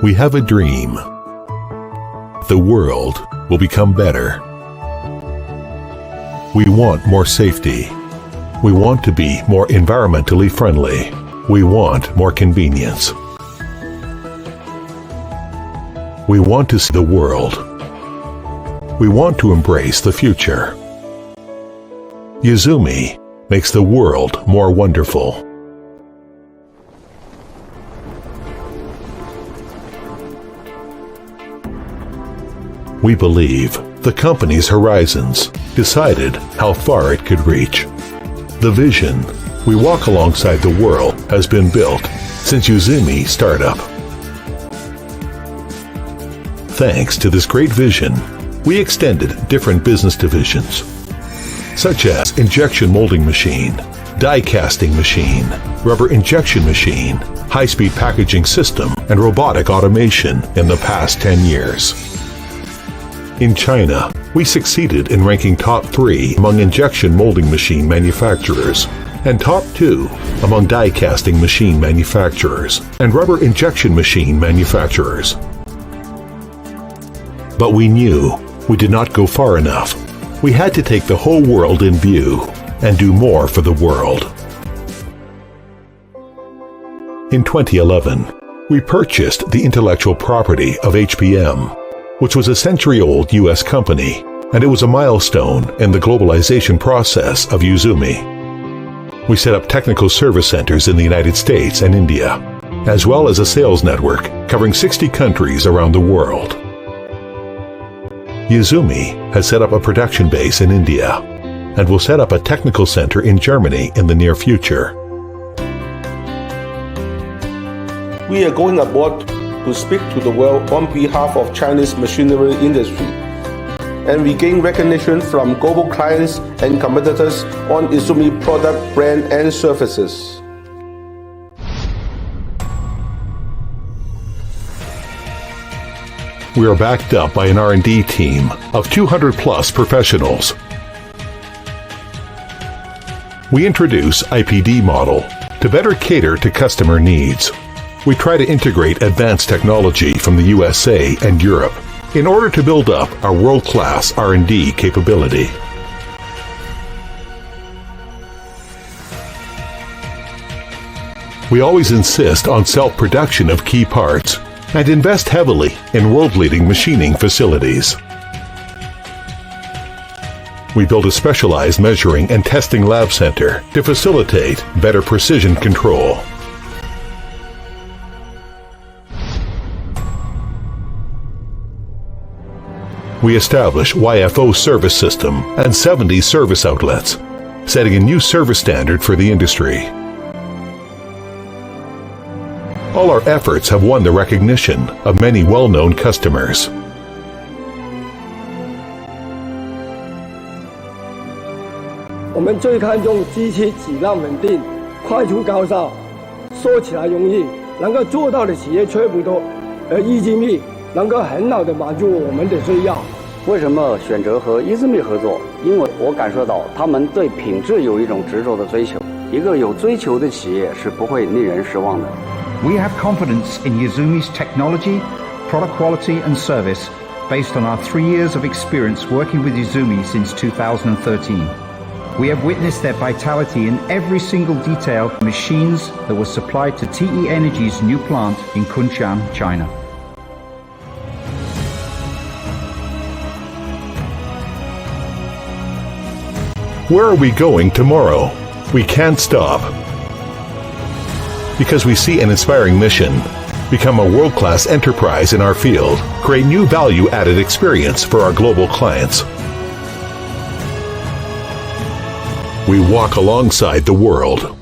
We have a dream. The world will become better. We want more safety. We want to be more environmentally friendly. We want more convenience. We want to see the world. We want to embrace the future. Yizumi makes the world more wonderful. We believe the company's horizons decided how far it could reach. The vision we walk alongside the world has been built since Yizumi startup. Thanks to this great vision, we extended different business divisions, such as injection molding machine, die casting machine, rubber injection machine, high-speed packaging system, and robotic automation in the past 10 years. In China, we succeeded in ranking top 3 among injection molding machine manufacturers and top 2 among die casting machine manufacturers and rubber injection machine manufacturers. But we knew we did not go far enough. We had to take the whole world in view and do more for the world. In 2011, we purchased the intellectual property of HPM, which was a century-old U.S. company, and it was a milestone in the globalization process of Yizumi. We set up technical service centers in the United States and India, as well as a sales network covering 60 countries around the world. Yizumi has set up a production base in India and will set up a technical center in Germany in the near future. We are going abroad to speak to the world on behalf of Chinese machinery industry, and we gain recognition from global clients and competitors on Yizumi product, brand, and services. We are backed up by an R&D team of 200 plus professionals. We introduce IPD model to better cater to customer needs. We try to integrate advanced technology from the USA and Europe in order to build up our world-class R&D capability. We always insist on self-production of key parts and invest heavily in world-leading machining facilities. We build a specialized measuring and testing lab center to facilitate better precision control. We establish YFO service system and 70 service outlets, setting a new service standard for the industry. All our efforts have won the recognition of many well-known customers. We 们最看重机器质量稳定、快出高效，说起来容易，能够做到的企业却不多，而 Yizumi 能够很好的满足我们的需要。为什么选择和 Yizumi 合作？因为我感受到他们对品质有一种执着的追求。一个有追求的企业是不会令人失望的。We have confidence in Yizumi's technology, product quality and service based on our 3 years of experience working with Yizumi since 2013. We have witnessed their vitality in every single detail of machines that were supplied to TE Energy's new plant in Kunshan, China. Where are we going tomorrow? We can't stop. Because we see an inspiring mission, become a world-class enterprise in our field, create new value-added experience for our global clients. We walk alongside the world.